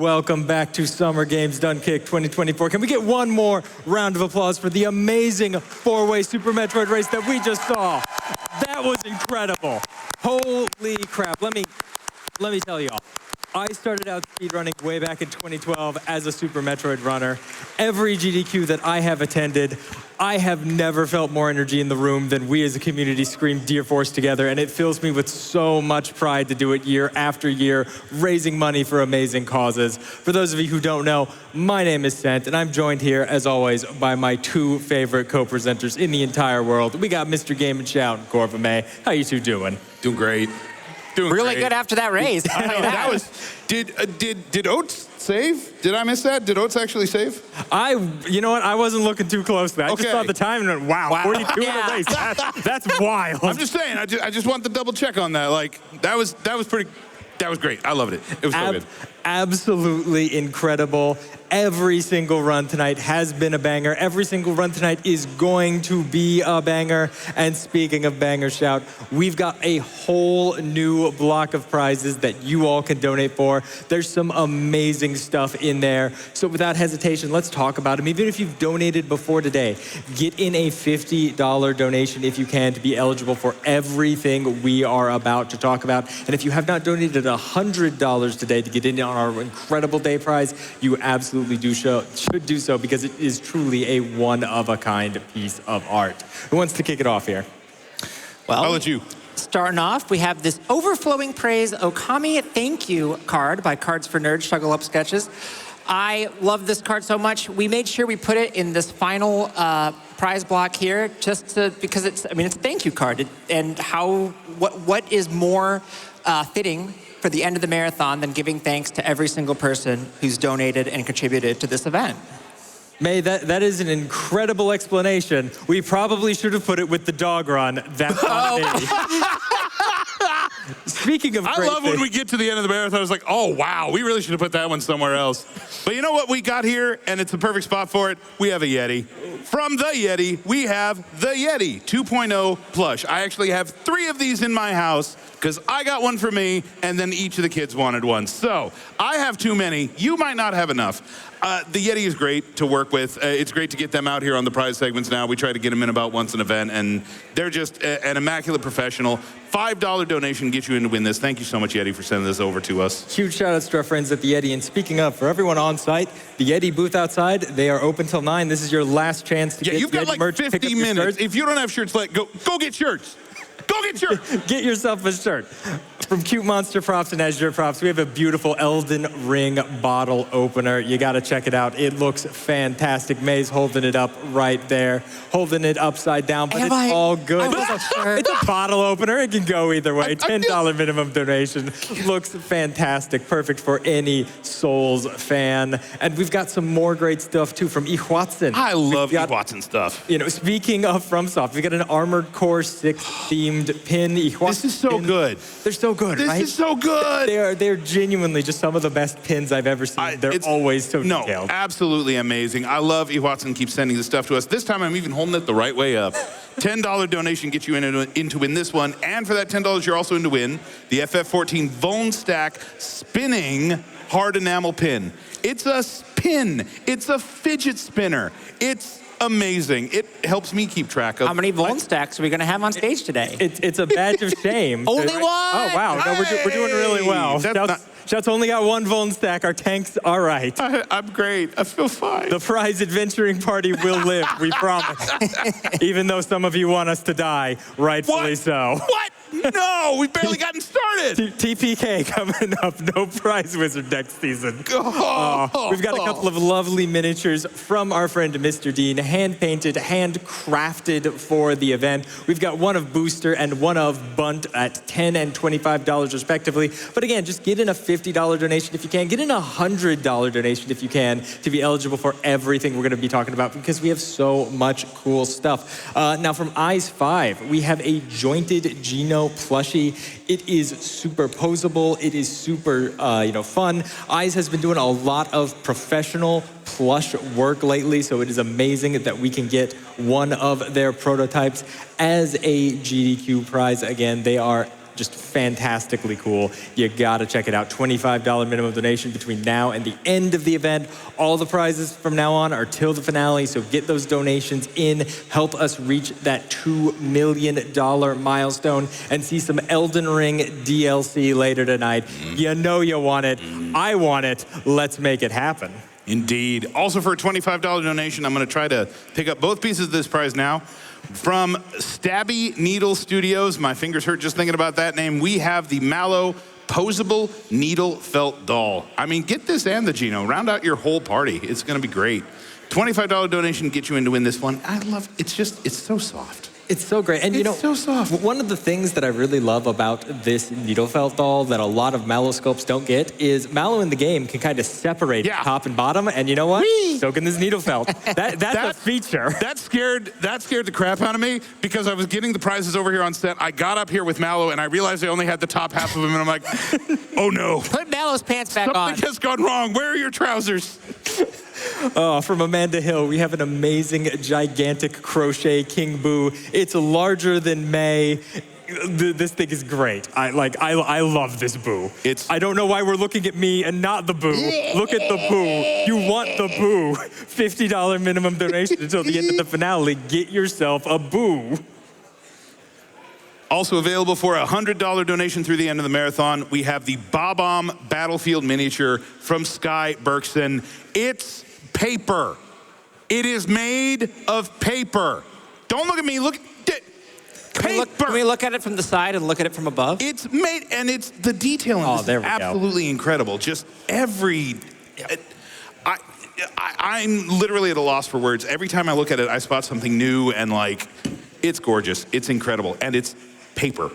Welcome back to Summer Games Done Kick 2024. Can we get one more round of applause for the amazing four-way Super Metroid race that we just saw? That was incredible. Holy crap. Let me tell y'all. I started out speedrunning way back in 2012 as a Super Metroid runner. Every GDQ that I have attended, I have never felt more energy in the room than we as a community scream Dear Force together, and it fills me with so much pride to do it year after year, raising money for amazing causes. For those of you who don't know, my name is Sent, and I'm joined here, as always, by my two favorite co-presenters in the entire world. We got Mr. Game and Shout and Corva May. How you two doing? Doing great. Doing really great. Good after that race. I know, that was. Did Oates save? Did I miss that? Did Oates actually save? You know what? I wasn't looking too closely. I just Okay. saw the time and went, wow. 42 in a race. That's wild. I'm just saying. I just want the double check on that. Like that was pretty. That was great. I loved it. It was so good. Absolutely incredible. Every single run tonight has been a banger. Every single run tonight is going to be a banger. And speaking of banger shout, we've got a whole new block of prizes that you all can donate for. There's some amazing stuff in there. So without hesitation, let's talk about them. Even if you've donated before today, get in a $50 donation if you can to be eligible for everything we are about to talk about. And if you have not donated $100 today to get in on our incredible day prize, you absolutely should do so because it is truly a one-of-a-kind piece of art. Who wants to kick it off here? Well, I'll let you. Starting off, we have this Overflowing Praise Okami Thank You card by Cards for Nerds, Struggle Up Sketches. I love this card so much. We made sure we put it in this final prize block here because it's a thank you card. And what is more fitting for the end of the marathon than giving thanks to every single person who's donated and contributed to this event. May, that is an incredible explanation. We probably should have put it with the dog run. That's on me. Speaking of I great love when things- we get to the end of the marathon. I was like, oh, wow, we really should have put that one somewhere else. But you know what we got here, and it's the perfect spot for it? We have a Yeti. From the Yeti, we have the Yeti 2.0 plush. I actually have 3 of these in my house because I got one for me, and then each of the kids wanted one. So I have too many. You might not have enough. The Yeti is great to work with. It's great to get them out here on the prize segments now. We try to get them in about once an event, and they're just an immaculate professional. $5 donation gets you in to win this. Thank you so much, Yeti, for sending this over to us. Huge shout outs to our friends at the Yeti. And speaking of, for everyone on site, the Yeti booth outside, they are open till 9. This is your last chance to get you've got Yeti like merch, pick up 50 your minutes. shirts. If you don't have shirts, go get shirts. Go get shirts. Get yourself a shirt. From Cute Monster Props and Azure Props, we have a beautiful Elden Ring bottle opener. You got to check it out. It looks fantastic. May's holding it up right there, holding it upside down, but it's all good. It's a bottle opener. It can go either way. $10 minimum donation. Looks fantastic. Perfect for any Souls fan. And we've got some more great stuff, too, from Iwatson. I love Watson stuff. You know, speaking of FromSoft, we got an Armored Core 6 themed pin. This is so good. They're so good, right? This is so good. They're genuinely just some of the best pins I've ever seen. They're always so detailed. No, absolutely amazing. I love Watson keeps sending this stuff to us. This time I'm even holding it the right way up. $10 donation gets you in to win this one. And for that $10, you're also in to win the FF14 Bone Stack spinning hard enamel pin. It's a pin. It's a fidget spinner. It's amazing. It helps me keep track of How many Voln stacks are we going to have on stage today? It's a badge of shame. Only one! Oh, wow. No, we're doing really well. Shout's only got 1 Voln stack. Our tank's all right. I'm great. I feel fine. The prize adventuring party will live, we promise. Even though some of you want us to die, rightfully so. What? No, we've barely gotten started. TPK coming up. No prize wizard next season. We've got a couple of lovely miniatures from our friend Mr. Dean, hand-painted, handcrafted for the event. We've got one of Booster and one of Bunt at $10 and $25 respectively. But again, just get in a $50 donation if you can. Get in a $100 donation if you can to be eligible for everything we're going to be talking about because we have so much cool stuff. Now from Eyes 5, we have a jointed Geno plushie. It is super posable. It is super, fun. Eyes has been doing a lot of professional plush work lately, so it is amazing that we can get one of their prototypes as a GDQ prize. Again, they are just fantastically cool. You gotta check it out. $25 minimum donation between now and the end of the event. All the prizes from now on are till the finale, so get those donations in. Help us reach that $2 million milestone and see some Elden Ring DLC later tonight. You know you want it. I want it. Let's make it happen. Indeed. Also for a $25 donation, I'm going to try to pick up both pieces of this prize now. From Stabby Needle Studios, my fingers hurt just thinking about that name, we have the Mallow Posable Needle Felt Doll. I mean, get this and the Geno. Round out your whole party. It's going to be great. $25 donation gets you in to win this one. I love it. It's so soft. It's so great. And you know, It's so soft. one of the things that I really love about this needle felt doll that a lot of Mallow sculpts don't get is Mallow in the game can kind of separate top and bottom. And you know what? So can this needle felt. That's a feature. That scared the crap out of me because I was getting the prizes over here on set. I got up here with Mallow and I realized I only had the top half of him and I'm like, oh no. Put Mallow's pants back on. Something has gone wrong. Where are your trousers? From Amanda Hill, we have an amazing, gigantic crochet King Boo. It's larger than May. This thing is great. I love this Boo. I don't know why we're looking at me and not the Boo. Look at the Boo. You want the Boo. $50 minimum donation until the end of the finale. Get yourself a Boo. Also available for a $100 donation through the end of the marathon, we have the Bob-omb Battlefield miniature from Sky Berkson. It's paper. It is made of paper. Don't look at me, look at it. Can we look at it from the side and look at it from above? It's made, and it's the detail in this is absolutely incredible. Just every, I'm literally at a loss for words. Every time I look at it, I spot something new and like, it's gorgeous, it's incredible, and it's paper.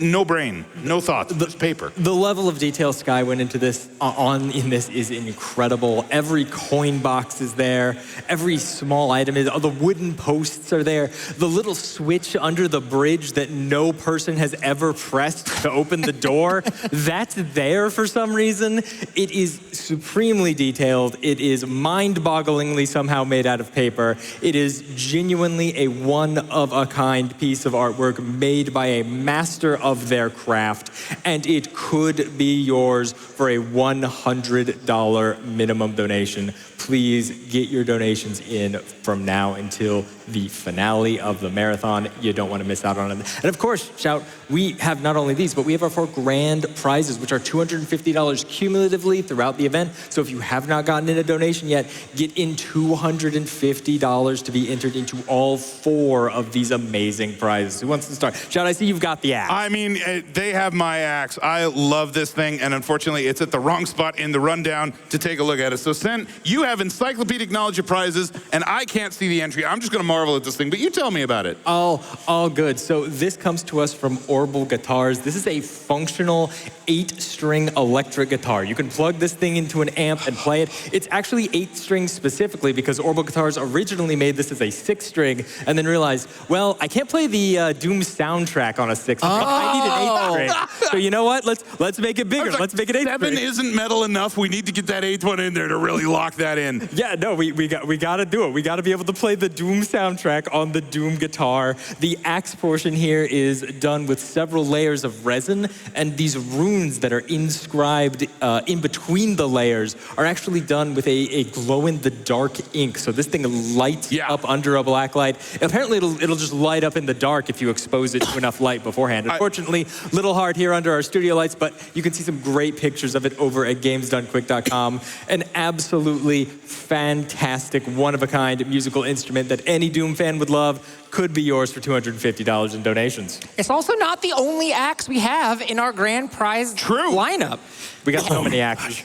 No brain, no thoughts, just paper. The level of detail Sky went into this in this is incredible. Every coin box is there. Every small item is. The wooden posts are there. The little switch under the bridge that no person has ever pressed to open the door, that's there for some reason. It is supremely detailed. It is mind-bogglingly somehow made out of paper. It is genuinely a one-of-a-kind piece of artwork made by a master of their craft, and it could be yours for a $100 minimum donation. Please get your donations in from now until the finale of the marathon. You don't want to miss out on it. And of course, shout, we have not only these, but we have our 4 grand prizes, which are $250 cumulatively throughout the event. So if you have not gotten in a donation yet, get in $250 to be entered into all 4 of these amazing prizes. Who wants to start? Shout, I see you've got the axe. I mean, they have my axe. I love this thing, and unfortunately, it's at the wrong spot in the rundown to take a look at it. So, Sen, you have encyclopedic knowledge of prizes, and I can't see the entry. I'm just going to marvel at this thing, but you tell me about it. All good. So this comes to us from Orbital Guitars. This is a functional 8-string electric guitar. You can plug this thing into an amp and play it. It's actually 8 strings specifically because Orbital Guitars originally made this as a 6-string and then realized, well, I can't play the Doom soundtrack on a 6-string. I need an 8-string. So you know what? Let's make it bigger. Let's make it 8-string. 7 isn't metal enough. We need to get that 8th one in there to really lock that in. Yeah, no, we got to do it. We got to be able to play the Doom soundtrack on the Doom guitar. The axe portion here is done with several layers of resin, and these runes that are inscribed in between the layers are actually done with a glow-in-the-dark ink. So this thing lights up under a black light. Apparently, it'll just light up in the dark if you expose it to enough light beforehand. Unfortunately, a little hard here under our studio lights, but you can see some great pictures of it over at gamesdonequick.com. An absolutely fantastic, one-of-a-kind musical instrument that any Doom fan would love. Could be yours for $250 in donations. It's also not the only axe we have in our grand prize lineup. We got so many axes.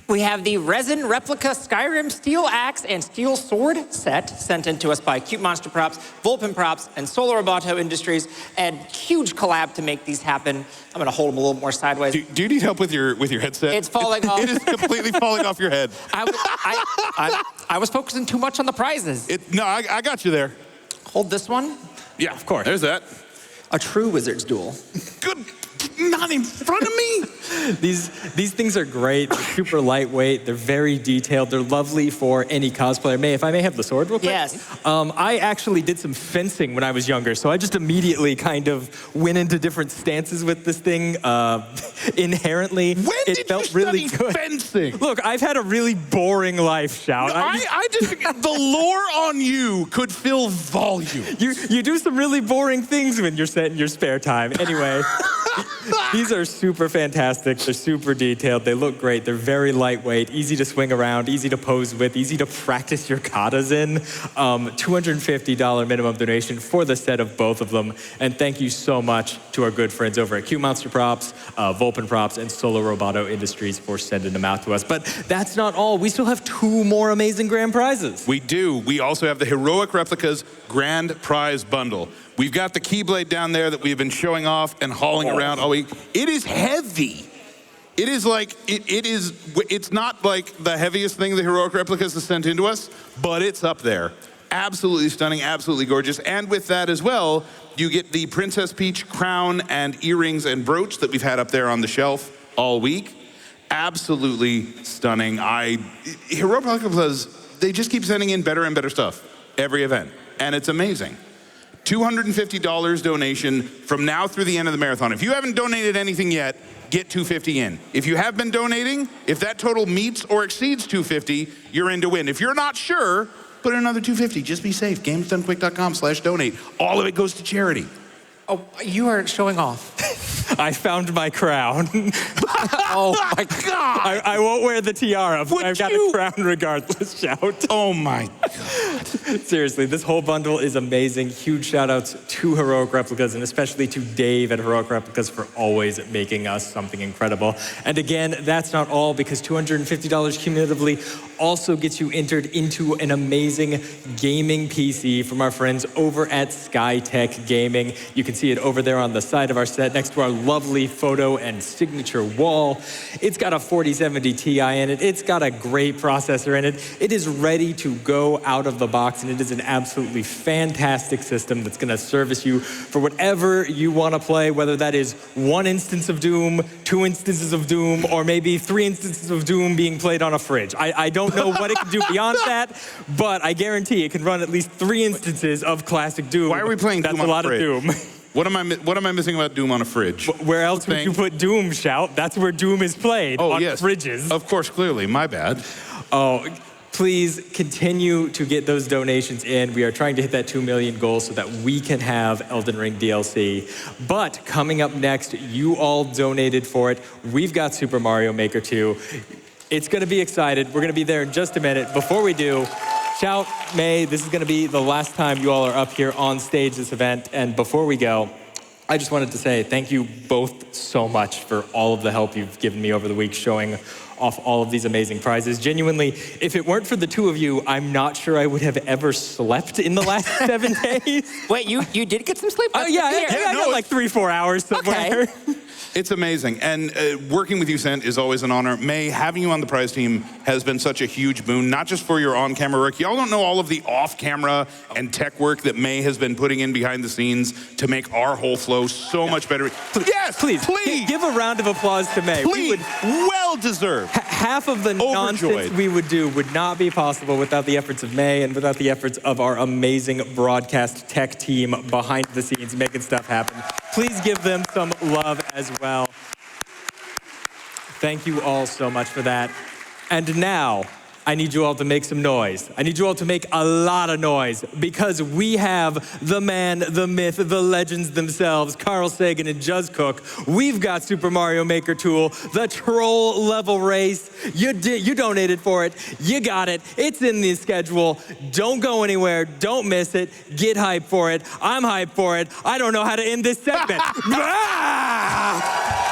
We have the resin replica Skyrim steel axe and steel sword set sent in to us by Cute Monster Props, Vulpin Props, and Solar Roboto Industries, and huge collab to make these happen. I'm gonna hold them a little more sideways. Do you need help with your headset? It's falling off. It is completely falling off your head. I was focusing too much on the prizes. No, I got you there. Hold this one. Yeah, of course. There's that. A true wizard's duel. Good not in front of me. These things are great. They're super lightweight. They're very detailed. They're lovely for any cosplayer. May, if I may have the sword real quick? Yes. I actually did some fencing when I was younger, so I just immediately kind of went into different stances with this thing. Inherently, When it did felt you really study good. fencing? Look, I've had a really boring life, Shout. I just the lore on you could fill volume. You do some really boring things when you're set in your spare time. Anyway, these are super fantastic. They're super detailed. They look great. They're very lightweight, easy to swing around, easy to pose with, easy to practice your katas in. $250 minimum donation for the set of both of them. And thank you so much to our good friends over at Q Monster Props, Vulpin Props, and Solo Roboto Industries for sending them out to us. But that's not all. We still have 2 more amazing grand prizes. We do. We also have the Heroic Replicas Grand Prize Bundle. We've got the Keyblade down there that we've been showing off and hauling around all week. It is heavy. It is like, it's not like the heaviest thing the Heroic Replicas has sent into us, but it's up there. Absolutely stunning, absolutely gorgeous. And with that as well, you get the Princess Peach crown and earrings and brooch that we've had up there on the shelf all week. Absolutely stunning. Heroic Replicas, they just keep sending in better and better stuff every event, and it's amazing. $250 donation from now through the end of the marathon. If you haven't donated anything yet, get $250 in. If you have been donating, if that total meets or exceeds $250, you're in to win. If you're not sure, put in another $250. Just be safe. GamesDoneQuick.com/donate. All of it goes to charity. Oh, you are showing off. I found my crown. Oh my God. I won't wear the tiara, but Would I've got you? a crown regardless, Shout. Oh my. Seriously, this whole bundle is amazing. Huge shout outs to Heroic Replicas and especially to Dave at Heroic Replicas for always making us something incredible. And again, that's not all because $250 cumulatively also gets you entered into an amazing gaming PC from our friends over at SkyTech Gaming. You can see it over there on the side of our set next to our lovely photo and signature wall. It's got a 4070 Ti in it. It's got a great processor in it. It is ready to go out of the box, and it is an absolutely fantastic system that's going to service you for whatever you want to play, whether that is 1 instance of Doom, 2 instances of Doom, or maybe 3 instances of Doom being played on a fridge. I don't know what it can do beyond that, but I guarantee it can run at least 3 instances of classic Doom. Why are we playing That's Doom a on lot a of fridge? Doom. What am I missing about Doom on a fridge? Where else would you put Doom, Shout? That's where Doom is played, on fridges. Of course, clearly, my bad. Oh, please continue to get those donations in. We are trying to hit that 2 million goal so that we can have Elden Ring DLC. But coming up next, you all donated for it. We've got Super Mario Maker 2. It's going to be excited. We're going to be there in just a minute. Before we do, Shout, May, this is going to be the last time you all are up here on stage this event. And before we go, I just wanted to say thank you both so much for all of the help you've given me over the week showing off all of these amazing prizes. Genuinely, if it weren't for the 2 of you, I'm not sure I would have ever slept in the last 7 days. Wait, you did get some sleep? Oh, yeah, I got like 3-4 hours somewhere. Okay. It's amazing. And working with you, Sent, is always an honor. May, having you on the prize team has been such a huge boon, not just for your on-camera work. Y'all don't know all of the off-camera and tech work that May has been putting in behind the scenes to make our whole flow so much better. Yes, Please. Give a round of applause to May. Please, well deserved. Half of the nonsense we would do would not be possible without the efforts of May and without the efforts of our amazing broadcast tech team behind the scenes making stuff happen. Please give them some love as well. Thank you all so much for that. And now, I need you all to make some noise. I need you all to make a lot of noise because we have the man, the myth, the legends themselves, Carl Sagan and Juz Cook. We've got Super Mario Maker Tool, the troll level race. You donated for it. You got it. It's in the schedule. Don't go anywhere. Don't miss it. Get hyped for it. I'm hyped for it. I don't know how to end this segment. Ah!